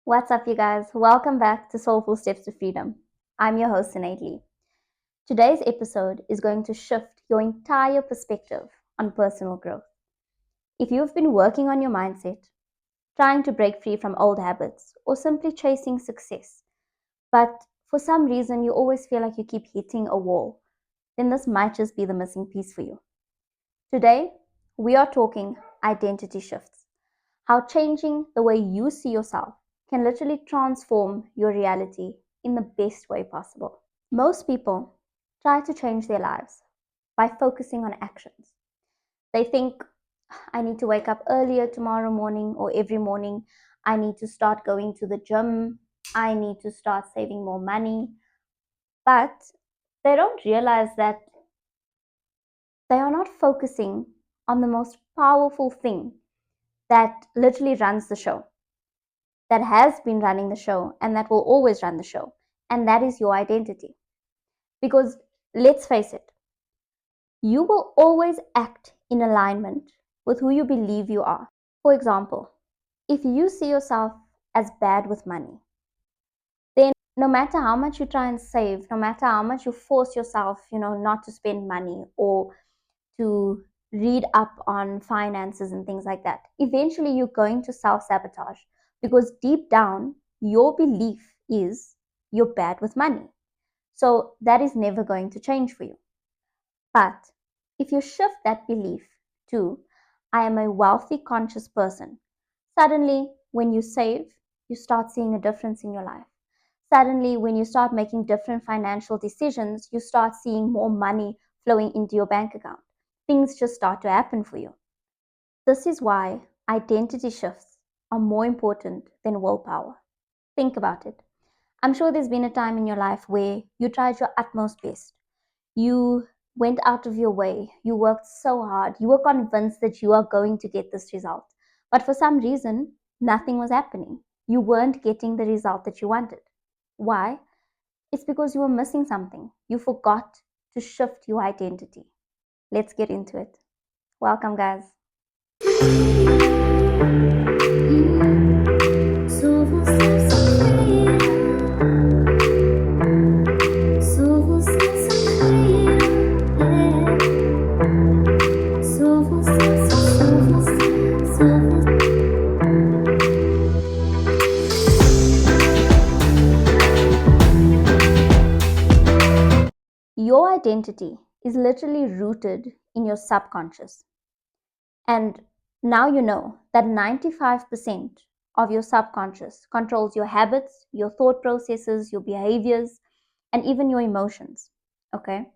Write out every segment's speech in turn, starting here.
What's up, you guys? Welcome back to Soulful Steps to Freedom. I'm your host, Sinead Lee. Today's episode is going to shift your entire perspective on personal growth. If you've been working on your mindset, trying to break free from old habits, or simply chasing success, but for some reason you always feel like you keep hitting a wall, then this might just be the missing piece for you. Today, we are talking identity shifts, how changing the way you see yourself can literally transform your reality in the best way possible. Most people try to change their lives by focusing on actions. They think, I need to wake up earlier tomorrow morning or every morning. I need to start going to the gym. I need to start saving more money. But they don't realize that they are not focusing on the most powerful thing that literally runs the show, that has been running the show, and that will always run the show. And that is your identity. Because let's face it, you will always act in alignment with who you believe you are. For example, if you see yourself as bad with money, then no matter how much you try and save, no matter how much you force yourself, not to spend money or to read up on finances and things like that, eventually you're going to self-sabotage because deep down, your belief is you're bad with money. So that is never going to change for you. But if you shift that belief to, I am a wealthy, conscious person, suddenly when you save, you start seeing a difference in your life. Suddenly, when you start making different financial decisions, you start seeing more money flowing into your bank account. Things just start to happen for you. This is why identity shifts are more important than willpower. Think about it. I'm sure there's been a time in your life where you tried your utmost best. You went out of your way. You worked so hard. You were convinced that you are going to get this result. But for some reason, nothing was happening. You weren't getting the result that you wanted. Why? It's because you were missing something. You forgot to shift your identity. Let's get into it. Welcome, guys. Your identity is literally rooted in your subconscious. And now you know that 95% of your subconscious controls your habits, your thought processes, your behaviors, and even your emotions. Okay?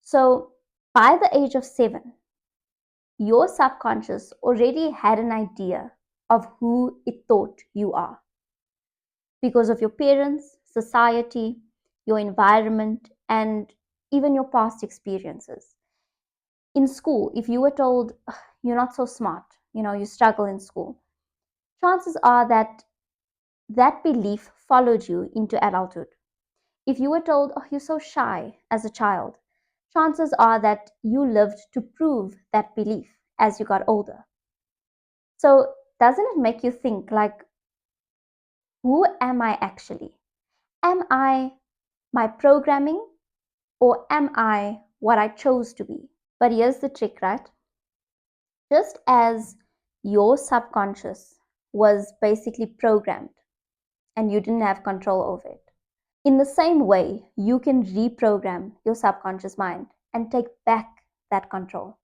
So by the age of 7, your subconscious already had an idea of who it thought you are because of your parents, society, your environment, and even your past experiences. In school, if you were told you're not so smart, you struggle in school, chances are that that belief followed you into adulthood. If you were told, oh, you're so shy as a child, chances are that you lived to prove that belief as you got older. So, doesn't it make you think, like, who am I actually? Am I my programming, or am I what I chose to be? But here's the trick, right? Just as your subconscious was basically programmed and you didn't have control over it, in the same way, you can reprogram your subconscious mind and take back that control.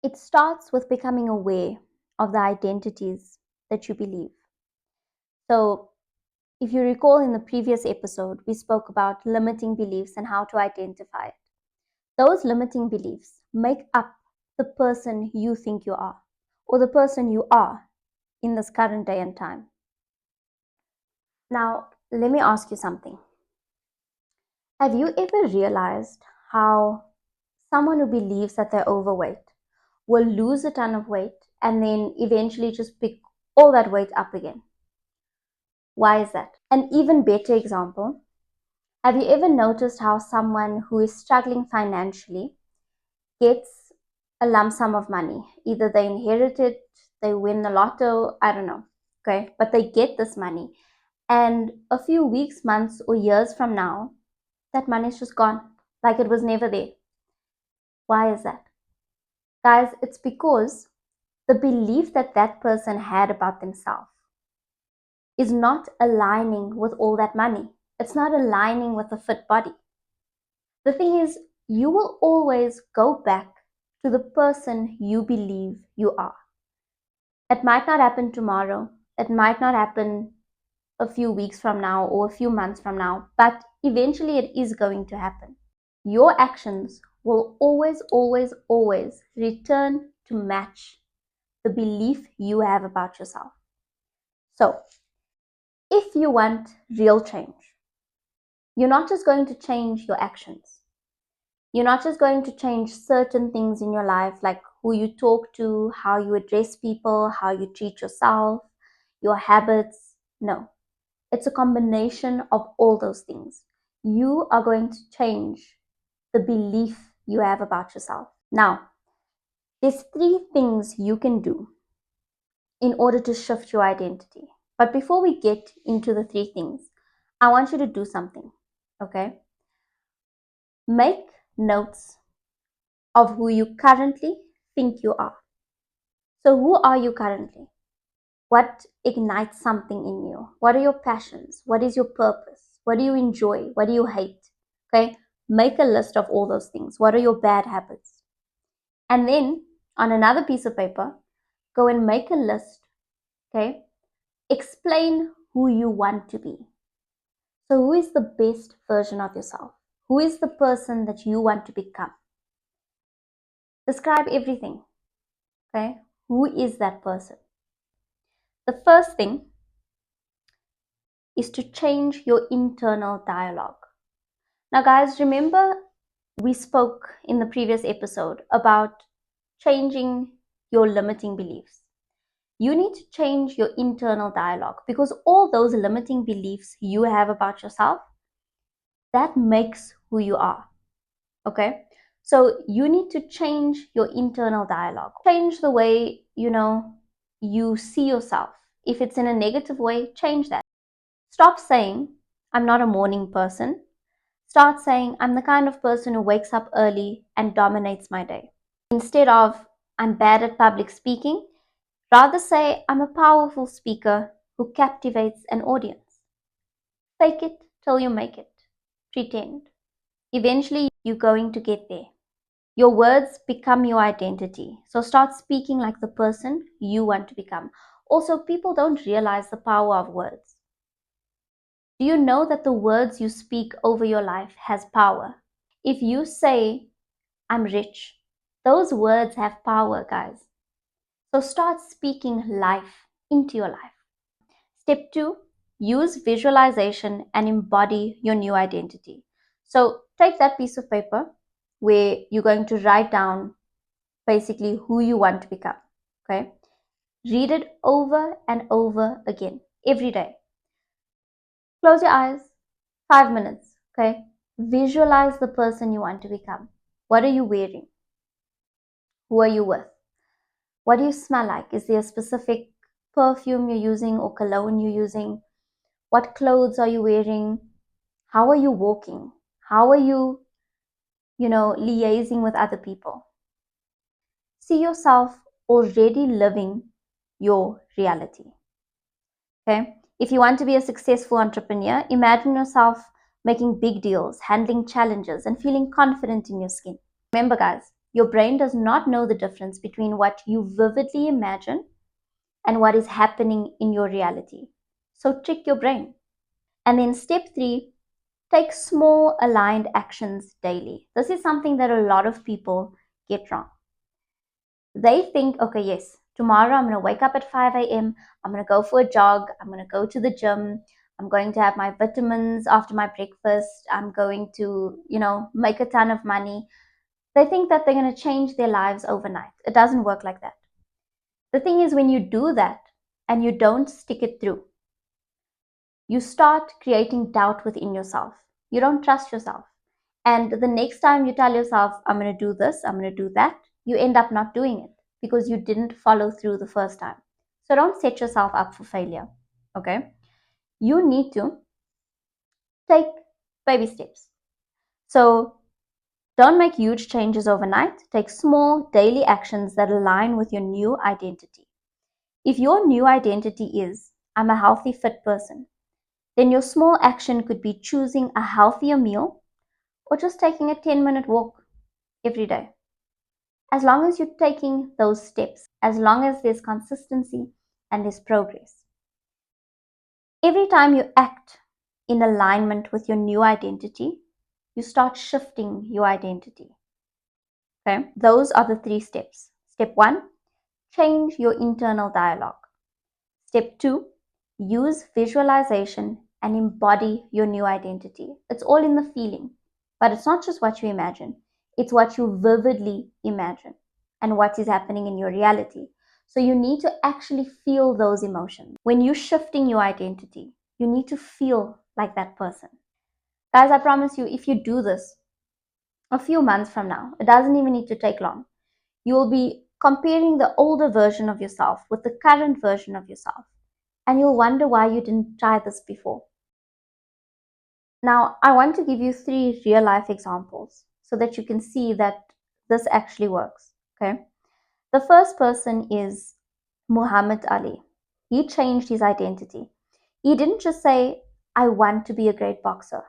It starts with becoming aware of the identities that you believe. So, if you recall in the previous episode, we spoke about limiting beliefs and how to identify it. Those limiting beliefs make up the person you think you are, or the person you are in this current day and time. Now, let me ask you something. Have you ever realized how someone who believes that they're overweight will lose a ton of weight and then eventually just pick all that weight up again? Why is that? An even better example, have you ever noticed how someone who is struggling financially gets a lump sum of money? Either they inherit it, they win the lotto, I don't know, okay? But they get this money. And a few weeks, months, or years from now, that money's just gone, like it was never there. Why is that? Guys, it's because the belief that that person had about themselves is not aligning with all that money. It's not aligning with a fit body. The thing is, you will always go back to the person you believe you are. It might not happen tomorrow. It might not happen a few weeks from now or a few months from now, but eventually it is going to happen. Your actions will always, always, always return to match the belief you have about yourself. So, if you want real change, you're not just going to change your actions. You're not just going to change certain things in your life, like who you talk to, how you address people, how you treat yourself, your habits. No, it's a combination of all those things. You are going to change the belief you have about yourself. Now, there's 3 things you can do in order to shift your identity. But before we get into the 3 things, I want you to do something, okay? Make notes of who you currently think you are. So, who are you currently? What ignites something in you? What are your passions? What is your purpose? What do you enjoy? What do you hate? Okay, make a list of all those things. What are your bad habits? And then on another piece of paper, go and make a list. Okay, explain who you want to be. So, who is the best version of yourself? Who is the person that you want to become? Describe everything. Okay, who is that person? The first thing is to change your internal dialogue. Now, guys, remember we spoke in the previous episode about changing your limiting beliefs. You need to change your internal dialogue because all those limiting beliefs you have about yourself, that makes who you are. Okay? So you need to change your internal dialogue. Change the way, you see yourself. If it's in a negative way, change that. Stop saying, I'm not a morning person. Start saying, I'm the kind of person who wakes up early and dominates my day. Instead of, I'm bad at public speaking, rather say, I'm a powerful speaker who captivates an audience. Fake it till you make it. Pretend. Eventually, you're going to get there. Your words become your identity. So start speaking like the person you want to become. Also, people don't realize the power of words. Do you know that the words you speak over your life has power? If you say, I'm rich, those words have power, guys. So start speaking life into your life. Step 2, use visualization and embody your new identity. So take that piece of paper where you're going to write down basically who you want to become. Okay? Read it over and over again every day. Close your eyes, 5 minutes. Okay? Visualize the person you want to become. What are you wearing? Who are you with? What do you smell like? Is there a specific perfume you're using or cologne you're using? What clothes are you wearing? How are you walking? How are you, liaising with other people? See yourself already living your reality. Okay? If you want to be a successful entrepreneur, imagine yourself making big deals, handling challenges, and feeling confident in your skin. Remember, guys, your brain does not know the difference between what you vividly imagine and what is happening in your reality. So trick your brain. And then step 3, take small aligned actions daily. This is something that a lot of people get wrong. They think, okay, yes, tomorrow I'm going to wake up at 5 a.m. I'm going to go for a jog. I'm going to go to the gym. I'm going to have my vitamins after my breakfast. I'm going to, make a ton of money. They think that they're going to change their lives overnight. It doesn't work like that. The thing is, when you do that and you don't stick it through, you start creating doubt within yourself. You don't trust yourself. And the next time you tell yourself, I'm going to do this, I'm going to do that, you end up not doing it. because you didn't follow through the first time. So don't set yourself up for failure. Okay? You need to take baby steps. So don't make huge changes overnight. Take small daily actions that align with your new identity. If your new identity is, I'm a healthy, fit person, then your small action could be choosing a healthier meal or just taking a 10-minute walk every day. As long as you're taking those steps, as long as there's consistency and there's progress. Every time you act in alignment with your new identity, you start shifting your identity. Okay, those are the 3 steps. Step 1, change your internal dialogue. Step 2, use visualization and embody your new identity. It's all in the feeling, but it's not just what you imagine, it's what you vividly imagine and what is happening in your reality. So you need to actually feel those emotions. When you're shifting your identity, you need to feel like that person. Guys, I promise you, if you do this a few months from now, it doesn't even need to take long, you will be comparing the older version of yourself with the current version of yourself. And you'll wonder why you didn't try this before. Now, I want to give you 3 real life examples so that you can see that this actually works. Okay. The first person is Muhammad Ali. He changed his identity. He didn't just say, I want to be a great boxer.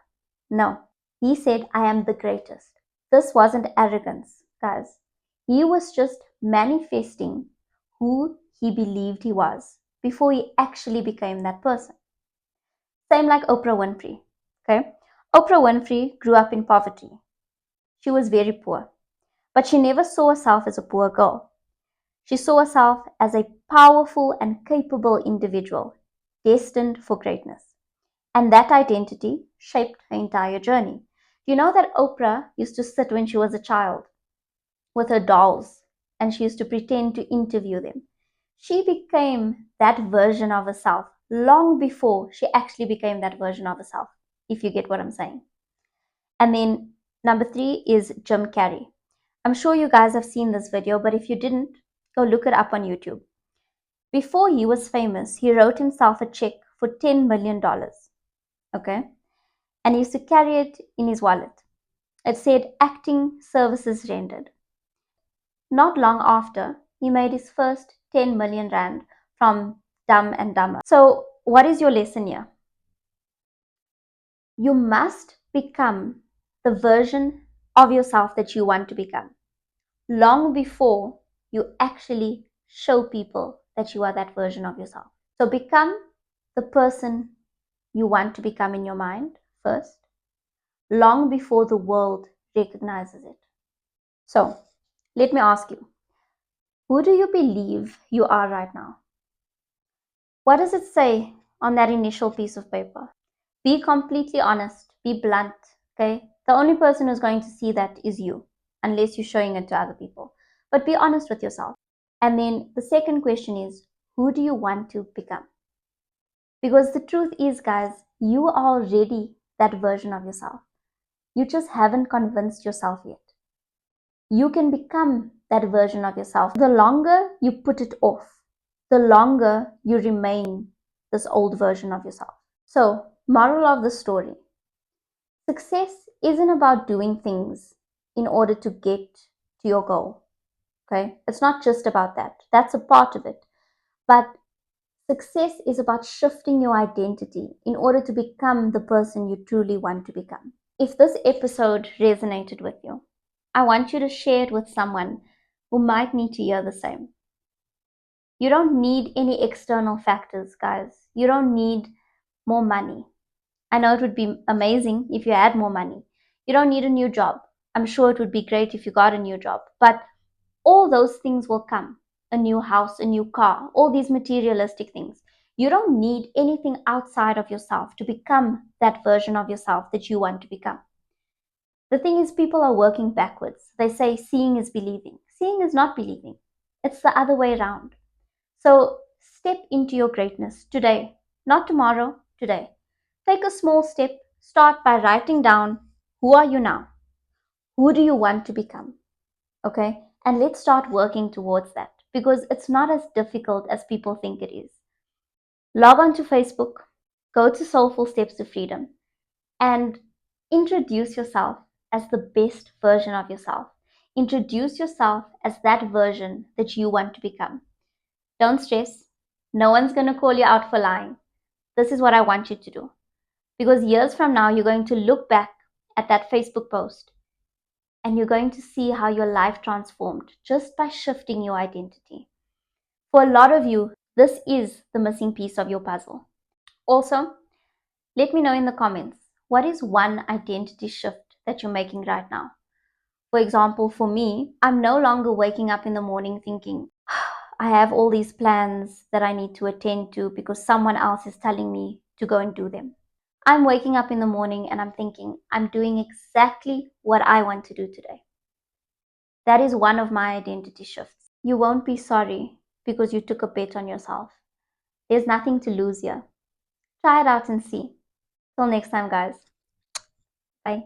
No, he said, I am the greatest. This wasn't arrogance, guys. He was just manifesting who he believed he was before he actually became that person. Same like Oprah Winfrey. Okay? Oprah Winfrey grew up in poverty. She was very poor, but she never saw herself as a poor girl. She saw herself as a powerful and capable individual destined for greatness. And that identity shaped her entire journey. You know that Oprah used to sit when she was a child with her dolls and she used to pretend to interview them. She became that version of herself long before she actually became that version of herself, if you get what I'm saying. And then number 3 is Jim Carrey. I'm sure you guys have seen this video, but if you didn't, go look it up on YouTube. Before he was famous, he wrote himself a check for $10 million. Okay? And he used to carry it in his wallet. It said acting services rendered. Not long after, he made his first 10 million rand from Dumb and Dumber. So, what is your lesson here? You must become the version of yourself that you want to become long before you actually show people that you are that version of yourself. So, become the person you want to become in your mind first, long before the world recognizes it. So, let me ask you, who do you believe you are right now? What does it say on that initial piece of paper? Be completely honest, be blunt, okay? The only person who's going to see that is you, unless you're showing it to other people. But be honest with yourself. And then the second question is, who do you want to become? Because the truth is, guys, you are already that version of yourself. You just haven't convinced yourself yet. You can become that version of yourself. The longer you put it off, the longer you remain this old version of yourself. So, moral of the story, success isn't about doing things in order to get to your goal. Okay? It's not just about that. That's a part of it. But success is about shifting your identity in order to become the person you truly want to become. If this episode resonated with you, I want you to share it with someone who might need to hear the same. You don't need any external factors, guys. You don't need more money. I know it would be amazing if you had more money. You don't need a new job. I'm sure it would be great if you got a new job. But all those things will come. A new house, a new car, all these materialistic things. You don't need anything outside of yourself to become that version of yourself that you want to become. The thing is, people are working backwards. They say seeing is believing. Seeing is not believing. It's the other way around. So step into your greatness today, not tomorrow, today. Take a small step. Start by writing down, who are you now? Who do you want to become? Okay? And let's start working towards that. because it's not as difficult as people think it is. Log on to Facebook, go to Soulful Steps to Freedom, and introduce yourself as the best version of yourself. Introduce yourself as that version that you want to become. Don't stress. No one's going to call you out for lying. This is what I want you to do. Because years from now, you're going to look back at that Facebook post and you're going to see how your life transformed just by shifting your identity. For a lot of you, this is the missing piece of your puzzle. Also, let me know in the comments, what is one identity shift that you're making right now? For example, for me, I'm no longer waking up in the morning thinking, I have all these plans that I need to attend to because someone else is telling me to go and do them. I'm waking up in the morning and I'm thinking, I'm doing exactly what I want to do today. That is one of my identity shifts. You won't be sorry because you took a bet on yourself. There's nothing to lose here. Try it out and see. Till next time, guys. Bye.